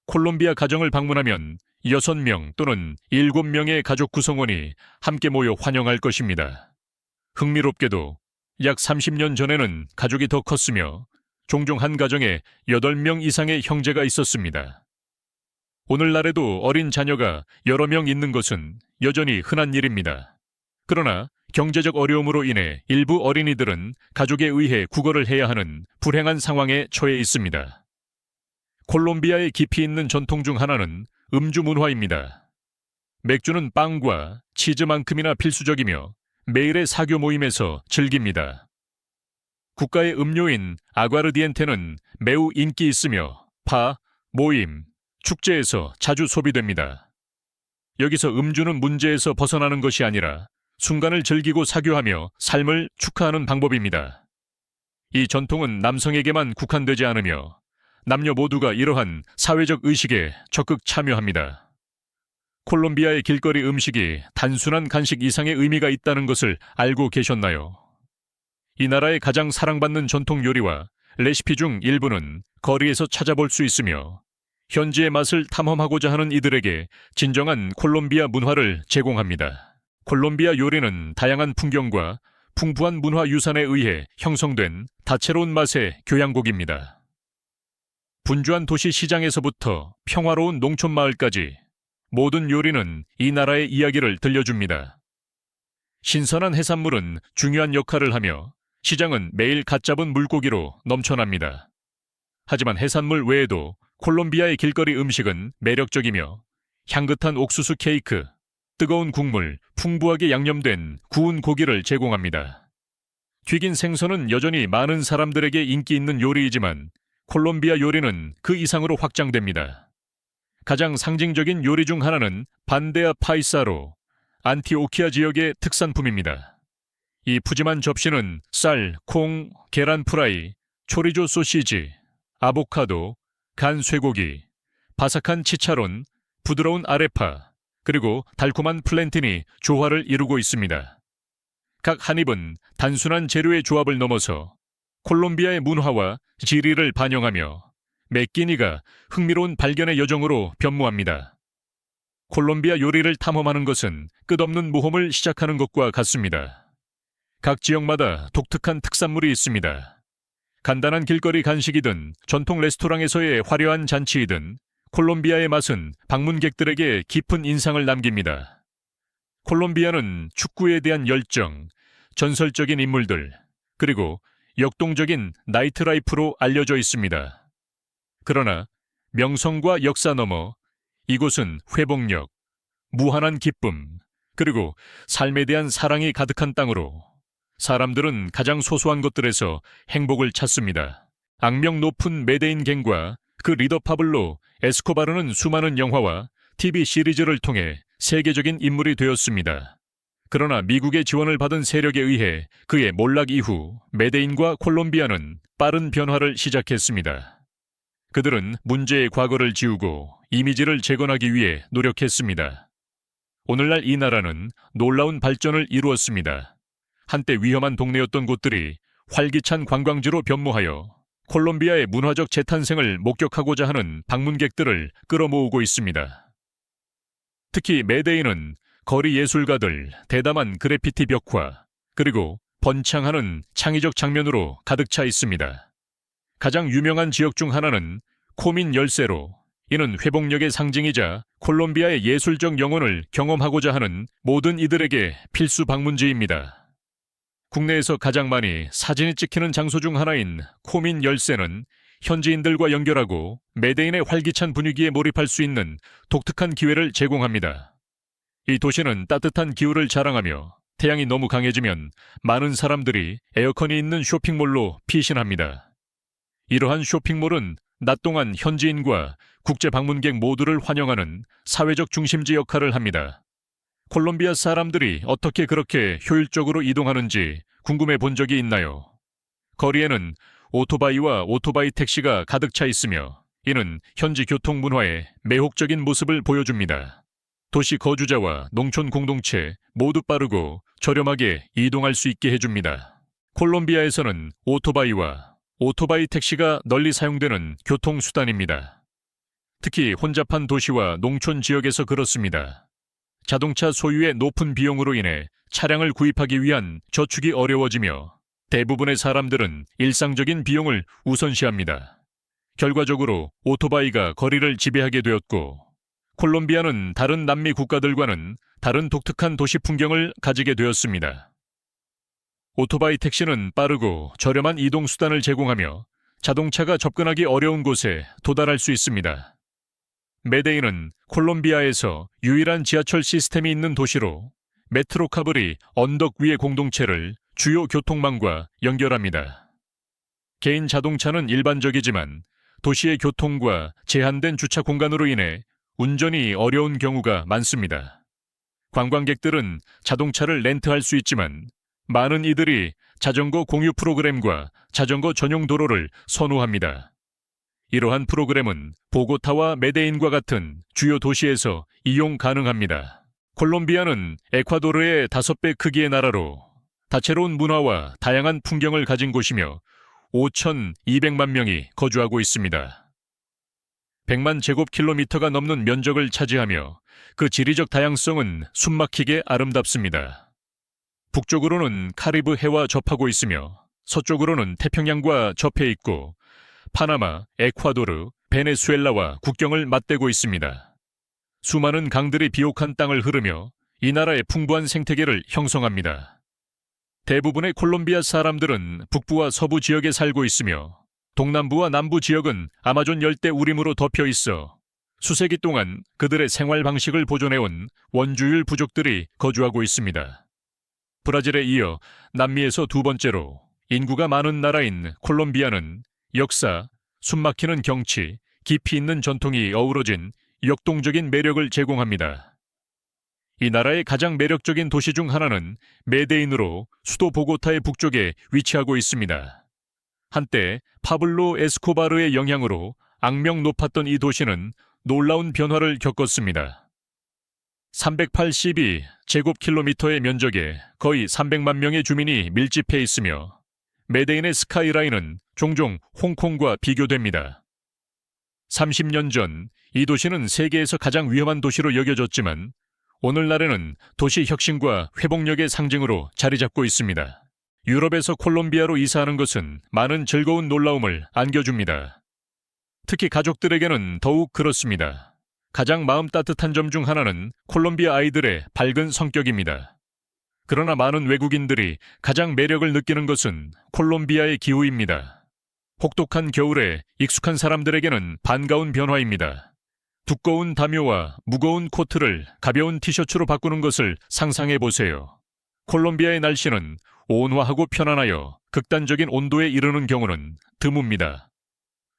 콜롬비아 가정을 방문하면 6명 또는 7명의 가족 구성원이 함께 모여 환영할 것입니다. 흥미롭게도 약 30년 전에는 가족이 더 컸으며 종종 한 가정에 8명 이상의 형제가 있었습니다. 오늘날에도 어린 자녀가 여러 명 있는 것은 여전히 흔한 일입니다. 그러나 경제적 어려움으로 인해 일부 어린이들은 가족에 의해 국어를 해야 하는 불행한 상황에 처해 있습니다. 콜롬비아의 깊이 있는 전통 중 하나는 음주 문화입니다. 맥주는 빵과 치즈만큼이나 필수적이며 매일의 사교 모임에서 즐깁니다. 국가의 음료인 아과르디엔테는 매우 인기 있으며 파, 모임, 축제에서 자주 소비됩니다. 여기서 음주는 문제에서 벗어나는 것이 아니라 순간을 즐기고 사교하며 삶을 축하하는 방법입니다. 이 전통은 남성에게만 국한되지 않으며 남녀 모두가 이러한 사회적 의식에 적극 참여합니다. 콜롬비아의 길거리 음식이 단순한 간식 이상의 의미가 있다는 것을 알고 계셨나요? 이 나라의 가장 사랑받는 전통 요리와 레시피 중 일부는 거리에서 찾아볼 수 있으며, 현지의 맛을 탐험하고자 하는 이들에게 진정한 콜롬비아 문화를 제공합니다. 콜롬비아 요리는 다양한 풍경과 풍부한 문화 유산에 의해 형성된 다채로운 맛의 교양곡입니다. 분주한 도시 시장에서부터 평화로운 농촌 마을까지 모든 요리는 이 나라의 이야기를 들려줍니다. 신선한 해산물은 중요한 역할을 하며 시장은 매일 갓 잡은 물고기로 넘쳐납니다. 하지만 해산물 외에도 콜롬비아의 길거리 음식은 매력적이며 향긋한 옥수수 케이크, 뜨거운 국물, 풍부하게 양념된 구운 고기를 제공합니다. 튀긴 생선은 여전히 많은 사람들에게 인기 있는 요리이지만 콜롬비아 요리는 그 이상으로 확장됩니다. 가장 상징적인 요리 중 하나는 반데아 파이사로, 안티오키아 지역의 특산품입니다. 이 푸짐한 접시는 쌀, 콩, 계란 프라이, 초리조 소시지, 아보카도, 간 쇠고기, 바삭한 치차론, 부드러운 아레파, 그리고 달콤한 플랜틴이 조화를 이루고 있습니다. 각 한 입은 단순한 재료의 조합을 넘어서 콜롬비아의 문화와 지리를 반영하며 매 끼니가 흥미로운 발견의 여정으로 변모합니다. 콜롬비아 요리를 탐험하는 것은 끝없는 모험을 시작하는 것과 같습니다. 각 지역마다 독특한 특산물이 있습니다. 간단한 길거리 간식이든 전통 레스토랑에서의 화려한 잔치이든 콜롬비아의 맛은 방문객들에게 깊은 인상을 남깁니다. 콜롬비아는 축구에 대한 열정, 전설적인 인물들, 그리고 역동적인 나이트라이프로 알려져 있습니다. 그러나 명성과 역사 너머 이곳은 회복력, 무한한 기쁨, 그리고 삶에 대한 사랑이 가득한 땅으로 사람들은 가장 소소한 것들에서 행복을 찾습니다. 악명 높은 메데인 갱과 그 리더 파블로 에스코바르는 수많은 영화와 TV 시리즈를 통해 세계적인 인물이 되었습니다. 그러나 미국의 지원을 받은 세력에 의해 그의 몰락 이후 메데인과 콜롬비아는 빠른 변화를 시작했습니다. 그들은 문제의 과거를 지우고 이미지를 재건하기 위해 노력했습니다. 오늘날 이 나라는 놀라운 발전을 이루었습니다. 한때 위험한 동네였던 곳들이 활기찬 관광지로 변모하여 콜롬비아의 문화적 재탄생을 목격하고자 하는 방문객들을 끌어모으고 있습니다. 특히 메데인은 거리 예술가들, 대담한 그래피티 벽화, 그리고 번창하는 창의적 장면으로 가득 차 있습니다. 가장 유명한 지역 중 하나는 코민 열세로, 이는 회복력의 상징이자 콜롬비아의 예술적 영혼을 경험하고자 하는 모든 이들에게 필수 방문지입니다. 국내에서 가장 많이 사진이 찍히는 장소 중 하나인 코민 열세는 현지인들과 연결하고 메데인의 활기찬 분위기에 몰입할 수 있는 독특한 기회를 제공합니다. 이 도시는 따뜻한 기후를 자랑하며 태양이 너무 강해지면 많은 사람들이 에어컨이 있는 쇼핑몰로 피신합니다. 이러한 쇼핑몰은 낮 동안 현지인과 국제 방문객 모두를 환영하는 사회적 중심지 역할을 합니다. 콜롬비아 사람들이 어떻게 그렇게 효율적으로 이동하는지 궁금해 본 적이 있나요? 거리에는 오토바이와 오토바이 택시가 가득 차 있으며 이는 현지 교통 문화의 매혹적인 모습을 보여줍니다. 도시 거주자와 농촌 공동체 모두 빠르고 저렴하게 이동할 수 있게 해줍니다. 콜롬비아에서는 오토바이와 오토바이 택시가 널리 사용되는 교통수단입니다. 특히 혼잡한 도시와 농촌 지역에서 그렇습니다. 자동차 소유의 높은 비용으로 인해 차량을 구입하기 위한 저축이 어려워지며 대부분의 사람들은 일상적인 비용을 우선시합니다. 결과적으로 오토바이가 거리를 지배하게 되었고 콜롬비아는 다른 남미 국가들과는 다른 독특한 도시 풍경을 가지게 되었습니다. 오토바이 택시는 빠르고 저렴한 이동 수단을 제공하며 자동차가 접근하기 어려운 곳에 도달할 수 있습니다. 메데인은 콜롬비아에서 유일한 지하철 시스템이 있는 도시로 메트로카블이 언덕 위의 공동체를 주요 교통망과 연결합니다. 개인 자동차는 일반적이지만 도시의 교통과 제한된 주차 공간으로 인해 운전이 어려운 경우가 많습니다. 관광객들은 자동차를 렌트할 수 있지만 많은 이들이 자전거 공유 프로그램과 자전거 전용 도로를 선호합니다. 이러한 프로그램은 보고타와 메데인과 같은 주요 도시에서 이용 가능합니다. 콜롬비아는 에콰도르의 5배 크기의 나라로 다채로운 문화와 다양한 풍경을 가진 곳이며 5,200만 명이 거주하고 있습니다. 100만 제곱킬로미터가 넘는 면적을 차지하며 그 지리적 다양성은 숨막히게 아름답습니다. 북쪽으로는 카리브 해와 접하고 있으며 서쪽으로는 태평양과 접해 있고 파나마, 에콰도르, 베네수엘라와 국경을 맞대고 있습니다. 수많은 강들이 비옥한 땅을 흐르며 이 나라의 풍부한 생태계를 형성합니다. 대부분의 콜롬비아 사람들은 북부와 서부 지역에 살고 있으며 동남부와 남부 지역은 아마존 열대 우림으로 덮여 있어 수세기 동안 그들의 생활 방식을 보존해온 원주율 부족들이 거주하고 있습니다. 브라질에 이어 남미에서 두 번째로 인구가 많은 나라인 콜롬비아는 역사, 숨막히는 경치, 깊이 있는 전통이 어우러진 역동적인 매력을 제공합니다. 이 나라의 가장 매력적인 도시 중 하나는 메데인으로 수도 보고타의 북쪽에 위치하고 있습니다. 한때 파블로 에스코바르의 영향으로 악명 높았던 이 도시는 놀라운 변화를 겪었습니다. 382제곱킬로미터의 면적에 거의 300만 명의 주민이 밀집해 있으며 메데인의 스카이라인은 종종 홍콩과 비교됩니다. 30년 전 이 도시는 세계에서 가장 위험한 도시로 여겨졌지만 오늘날에는 도시 혁신과 회복력의 상징으로 자리 잡고 있습니다. 유럽에서 콜롬비아로 이사하는 것은 많은 즐거운 놀라움을 안겨줍니다. 특히 가족들에게는 더욱 그렇습니다. 가장 마음 따뜻한 점 중 하나는 콜롬비아 아이들의 밝은 성격입니다. 그러나 많은 외국인들이 가장 매력을 느끼는 것은 콜롬비아의 기후입니다. 혹독한 겨울에 익숙한 사람들에게는 반가운 변화입니다. 두꺼운 담요와 무거운 코트를 가벼운 티셔츠로 바꾸는 것을 상상해 보세요. 콜롬비아의 날씨는 온화하고 편안하여 극단적인 온도에 이르는 경우는 드뭅니다.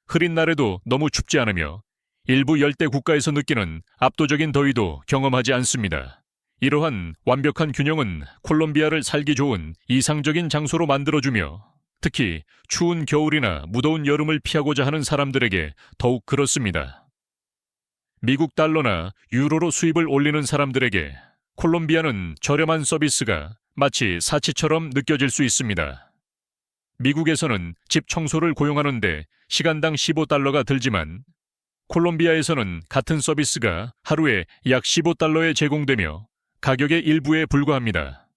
흐린 날에도 너무 춥지 않으며 일부 열대 국가에서 느끼는 압도적인 더위도 경험하지 않습니다. 이러한 완벽한 균형은 콜롬비아를 살기 좋은 이상적인 장소로 만들어주며 특히 추운 겨울이나 무더운 여름을 피하고자 하는 사람들에게 더욱 그렇습니다. 미국 달러나 유로로 수입을 올리는 사람들에게 콜롬비아는 저렴한 서비스가 마치 사치처럼 느껴질 수 있습니다. 미국에서는 집 청소를 고용하는데 시간당 $15가 들지만 콜롬비아에서는 같은 서비스가 하루에 약 $15에 제공되며 가격의 일부에 불과합니다.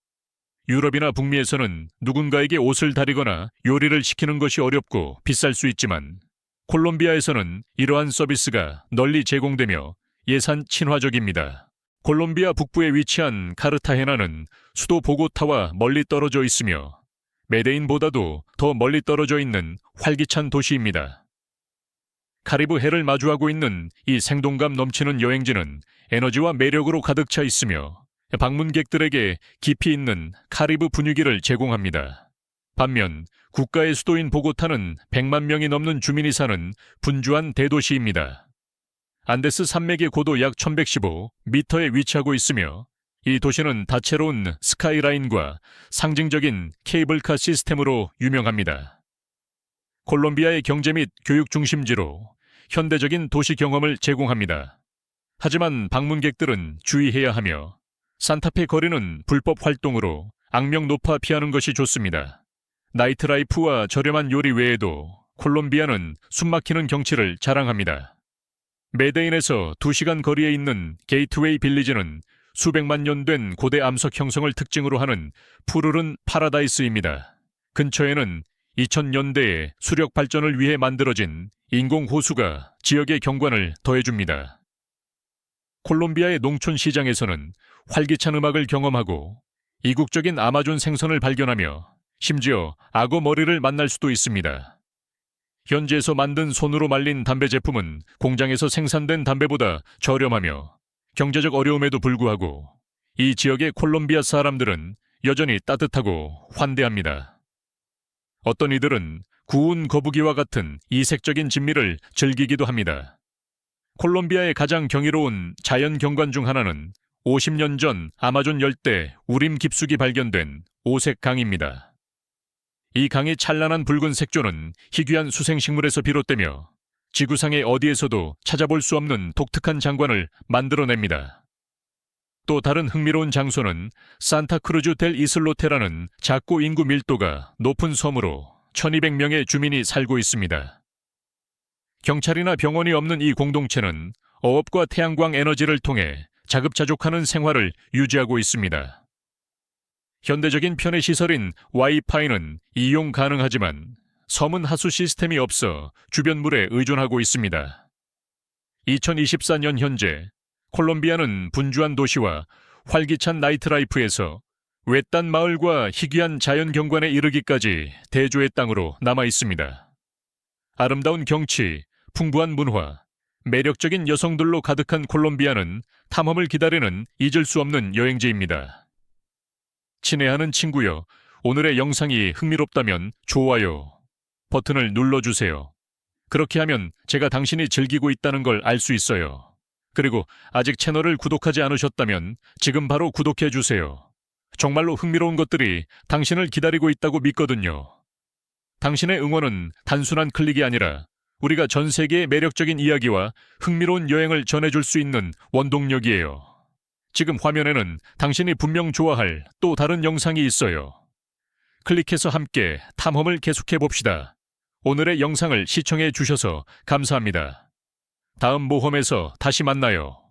유럽이나 북미에서는 누군가에게 옷을 다리거나 요리를 시키는 것이 어렵고 비쌀 수 있지만 콜롬비아에서는 이러한 서비스가 널리 제공되며 예산 친화적입니다. 콜롬비아 북부에 위치한 카르타헤나는 수도 보고타와 멀리 떨어져 있으며 메데인보다도 더 멀리 떨어져 있는 활기찬 도시입니다. 카리브 해를 마주하고 있는 이 생동감 넘치는 여행지는 에너지와 매력으로 가득 차 있으며 방문객들에게 깊이 있는 카리브 분위기를 제공합니다. 반면 국가의 수도인 보고타는 100만 명이 넘는 주민이 사는 분주한 대도시입니다. 안데스 산맥의 고도 약 1115m에 위치하고 있으며 이 도시는 다채로운 스카이라인과 상징적인 케이블카 시스템으로 유명합니다. 콜롬비아의 경제 및 교육 중심지로 현대적인 도시 경험을 제공합니다. 하지만 방문객들은 주의해야 하며 산타페 거리는 불법 활동으로 악명 높아 피하는 것이 좋습니다. 나이트라이프와 저렴한 요리 외에도 콜롬비아는 숨막히는 경치를 자랑합니다. 메데인에서 2시간 거리에 있는 게이트웨이 빌리지는 수백만 년 된 고대 암석 형성을 특징으로 하는 푸르른 파라다이스입니다. 근처에는 2000년대에 수력 발전을 위해 만들어진 인공 호수가 지역의 경관을 더해줍니다. 콜롬비아의 농촌 시장에서는 활기찬 음악을 경험하고 이국적인 아마존 생선을 발견하며 심지어 악어 머리를 만날 수도 있습니다. 현지에서 만든 손으로 말린 담배 제품은 공장에서 생산된 담배보다 저렴하며 경제적 어려움에도 불구하고 이 지역의 콜롬비아 사람들은 여전히 따뜻하고 환대합니다. 어떤 이들은 구운 거북이와 같은 이색적인 진미를 즐기기도 합니다. 콜롬비아의 가장 경이로운 자연 경관 중 하나는 50년 전 아마존 열대 우림 깊숙이 발견된 오색 강입니다. 이 강의 찬란한 붉은 색조는 희귀한 수생식물에서 비롯되며 지구상의 어디에서도 찾아볼 수 없는 독특한 장관을 만들어냅니다. 또 다른 흥미로운 장소는 산타크루즈 델 이슬로테라는 작고 인구 밀도가 높은 섬으로 1200명의 주민이 살고 있습니다. 경찰이나 병원이 없는 이 공동체는 어업과 태양광 에너지를 통해 자급자족하는 생활을 유지하고 있습니다. 현대적인 편의시설인 와이파이는 이용 가능하지만 섬은 하수 시스템이 없어 주변 물에 의존하고 있습니다. 2024년 현재 콜롬비아는 분주한 도시와 활기찬 나이트라이프에서 외딴 마을과 희귀한 자연 경관에 이르기까지 대조의 땅으로 남아 있습니다. 아름다운 경치, 풍부한 문화, 매력적인 여성들로 가득한 콜롬비아는 탐험을 기다리는 잊을 수 없는 여행지입니다. 친애하는 친구여, 오늘의 영상이 흥미롭다면 좋아요 버튼을 눌러주세요. 그렇게 하면 제가 당신이 즐기고 있다는 걸 알 수 있어요. 그리고 아직 채널을 구독하지 않으셨다면 지금 바로 구독해주세요. 정말로 흥미로운 것들이 당신을 기다리고 있다고 믿거든요. 당신의 응원은 단순한 클릭이 아니라 우리가 전 세계의 매력적인 이야기와 흥미로운 여행을 전해줄 수 있는 원동력이에요. 지금 화면에는 당신이 분명 좋아할 또 다른 영상이 있어요. 클릭해서 함께 탐험을 계속해 봅시다. 오늘의 영상을 시청해 주셔서 감사합니다. 다음 모험에서 다시 만나요.